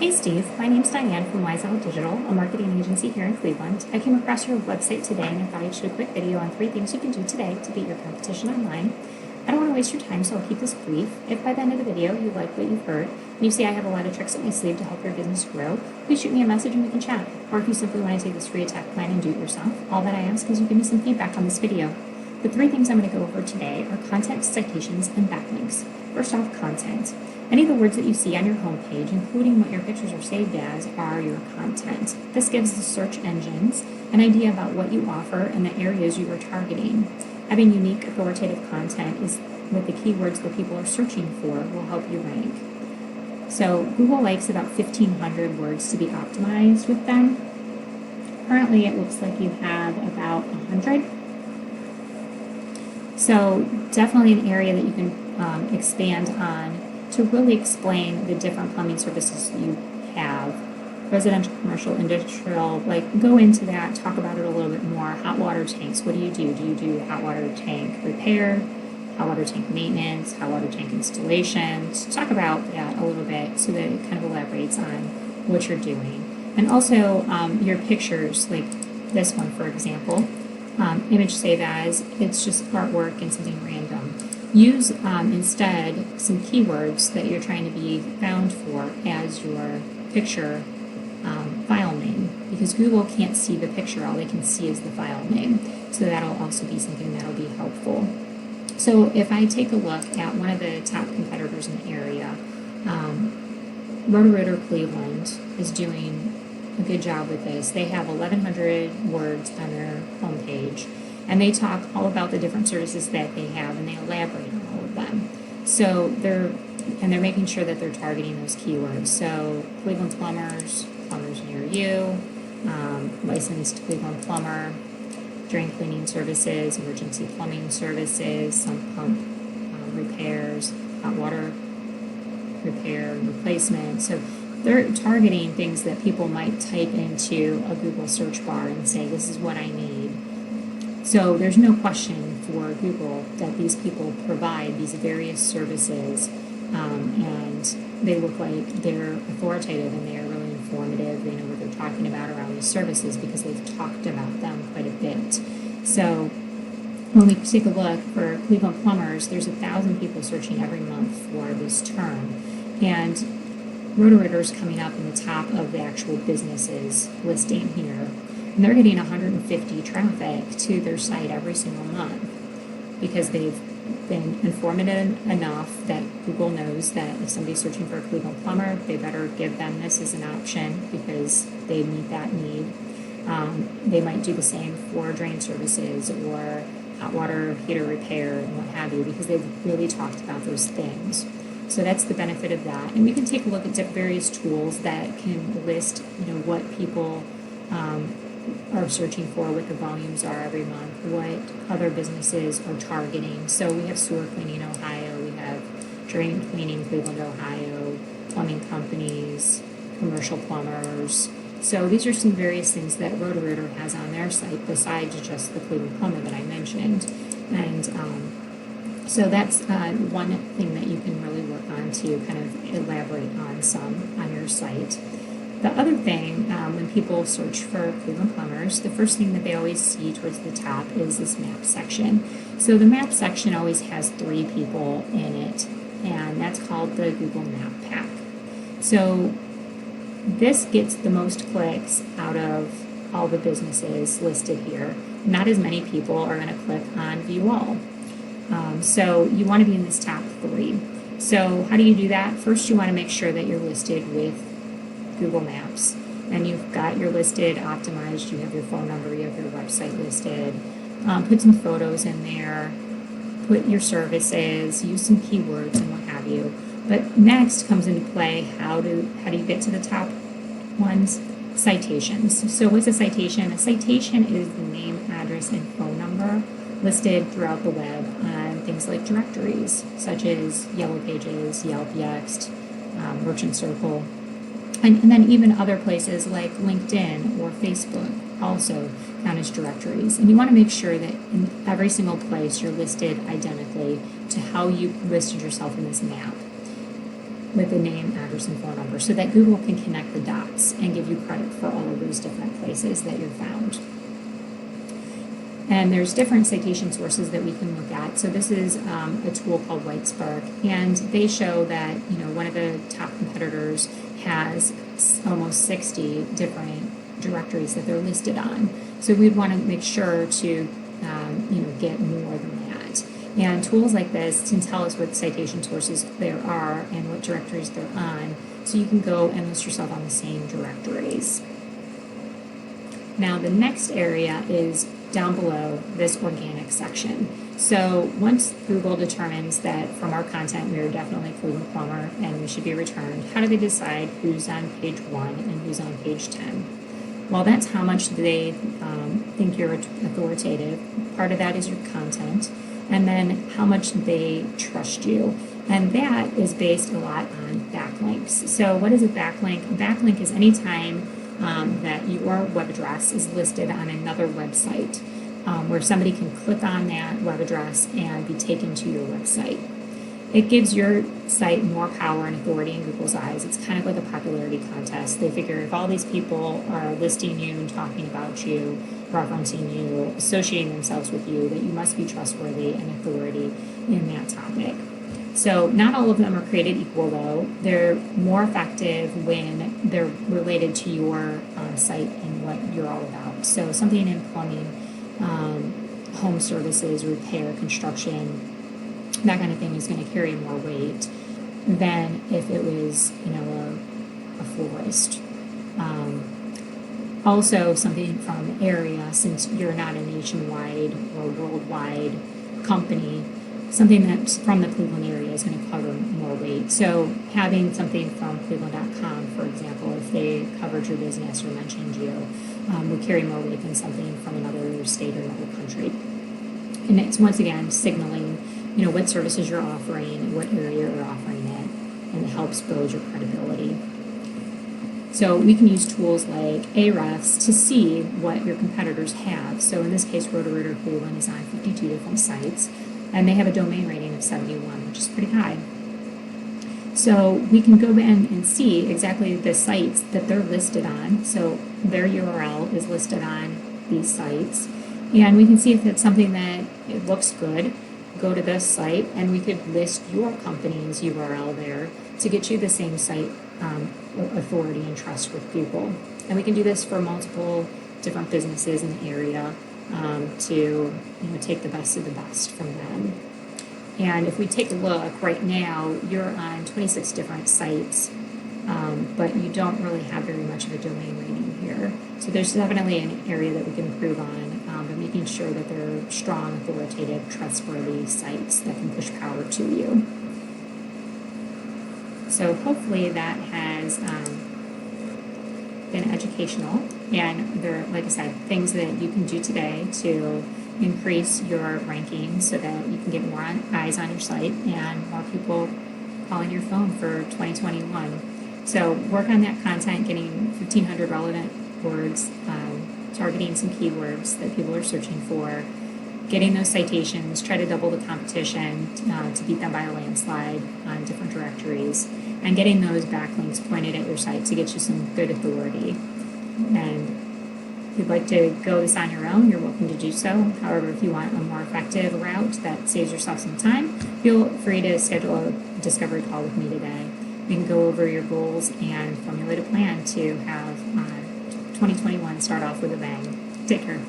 Hey Steve, my name's Diane from Wiseout Digital, a marketing agency here in Cleveland. I came across your website today and I thought I'd shoot a quick video on 3 things you can do today to beat your competition online. I don't want to waste your time, so I'll keep this brief. If by the end of the video you like what you've heard, and you see I have a lot of tricks up my sleeve to help your business grow, please shoot me a message and we can chat. Or if you simply want to take this free attack plan and do it yourself, all that I ask is you give me some feedback on this video. The 3 things I'm going to go over today are content, citations, and backlinks. First off, content. Any of the words that you see on your homepage, including what your pictures are saved as, are your content. This gives the search engines an idea about what you offer and the areas you are targeting. Having unique, authoritative content is with the keywords that people are searching for will help you rank. So Google likes about 1,500 words to be optimized with them. Currently, it looks like you have about 100. So definitely an area that you can expand on to really explain the different plumbing services you have. Residential, commercial, industrial, like go into that, talk about it a little bit more. Hot water tanks, what do you do? Do you do hot water tank repair, hot water tank maintenance, hot water tank installations? Talk about that a little bit so that it kind of elaborates on what you're doing. And also your pictures, like this one, for example, image save as, it's just artwork and something random. Use instead some keywords that you're trying to be found for as your picture file name, because Google can't see the picture, all they can see is the file name. So that'll also be something that'll be helpful. So if I take a look at one of the top competitors in the area, Roto Rooter Cleveland is doing a good job with this. They have 1,100 words on their homepage, and they talk all about the different services that they have, and they elaborate on all of them. So they're making sure that they're targeting those keywords. So Cleveland Plumbers, plumbers near you, licensed Cleveland plumber, drain cleaning services, emergency plumbing services, sump pump repairs, hot water repair and replacement. So they're targeting things that people might type into a Google search bar and say, this is what I need. So there's no question for Google that these people provide these various services, and they look like they're authoritative and they are really informative. They know what they're talking about around these services because they've talked about them quite a bit. So when we take a look for Cleveland Plumbers, there's 1,000 people searching every month for this term. And Roto Rooter is coming up in the top of the actual businesses listing here. And they're getting 150 traffic to their site every single month because they've been informative enough that Google knows that if somebody's searching for a Cleveland plumber, they better give them this as an option because they meet that need. They might do the same for drain services or hot water heater repair and what have you, because they've really talked about those things. So that's the benefit of that. And we can take a look at various tools that can list, what people are searching for, what the volumes are every month, what other businesses are targeting. So we have sewer cleaning Ohio, we have drain cleaning Cleveland, Ohio, plumbing companies, commercial plumbers. So these are some various things that Roto Rooter has on their site besides just the Cleveland plumber that I mentioned. And so that's one thing that you can really work on to kind of elaborate on some on your site. The other thing, when people search for Cleveland plumbers, the first thing that they always see towards the top is this map section. So the map section always has 3 people in it, and that's called the Google Map Pack. So this gets the most clicks out of all the businesses listed here. Not as many people are going to click on View All. So you want to be in this top 3. So how do you do that? First, you want to make sure that you're listed with Google Maps, and you've got your listed optimized, you have your phone number, you have your website listed, put some photos in there, put your services, use some keywords and what have you. But next comes into play, how do you get to the top ones? Citations. So what's a citation? A citation is the name, address, and phone number listed throughout the web on things like directories, such as Yellow Pages, Yelp, Yext, Merchant Circle, and then even other places like LinkedIn or Facebook also count as directories. And you want to make sure that in every single place you're listed identically to how you listed yourself in this map. with a name, address, and phone number so that Google can connect the dots and give you credit for all of those different places that you're found. And there's different citation sources that we can look at. So this is a tool called Whitespark, and they show that one of the top competitors has almost 60 different directories that they're listed on. So we'd want to make sure to get more than that. And tools like this can tell us what citation sources there are and what directories they're on, so you can go and list yourself on the same directories. Now the next area is down below this organic section. So once Google determines that from our content we are definitely Cleveland Plumber and we should be returned, how do they decide who's on page 1 and who's on page 10? Well, that's how much they think you're authoritative. Part of that is your content, and then how much they trust you. And that is based a lot on backlinks. So what is a backlink? A backlink is any time that your web address is listed on another website where somebody can click on that web address and be taken to your website. It gives your site more power and authority in Google's eyes. It's kind of like a popularity contest. They figure if all these people are listing you and talking about you, referencing you, associating themselves with you, that you must be trustworthy and authority in that topic. So not all of them are created equal, though. They're more effective when they're related to your site and what you're all about. So something in plumbing, home services, repair, construction, that kind of thing is going to carry more weight than if it was, a florist. Also, something from the area, since you're not a nationwide or worldwide company, something that's from the Cleveland area is going to cover more weight. So having something from Cleveland.com, for example, if they covered your business or mentioned you, would carry more weight than something from another state or another country. And it's, once again, signaling what services you're offering, what area you're offering it, and it helps build your credibility. So we can use tools like Ahrefs to see what your competitors have. So in this case, Roto Rooter Cleveland is on 52 different sites, and they have a domain rating of 71, which is pretty high. So we can go in and see exactly the sites that they're listed on. So their URL is listed on these sites, and we can see if it's something that it looks good. Go to this site, and we could list your company's URL there to get you the same site authority and trust with Google. And we can do this for multiple different businesses in the area to take the best of the best from them. And if we take a look right now, you're on 26 different sites, but you don't really have very much of a domain rating here. So there's definitely an area that we can improve on, but making sure that they're strong, authoritative, trustworthy sites that can push power to you. So hopefully that has been educational, and there are, like I said, things that you can do today to increase your ranking so that you can get more eyes on your site and more people calling your phone for 2021. So work on that content, getting 1,500 relevant words, targeting some keywords that people are searching for, getting those citations, try to double the competition to beat them by a landslide on different directories, and getting those backlinks pointed at your site to get you some good authority. And if you'd like to go this on your own, you're welcome to do so. However, if you want a more effective route that saves yourself some time, feel free to schedule a discovery call with me today. We can go over your goals and formulate a plan to have 2021 start off with a bang. Take care.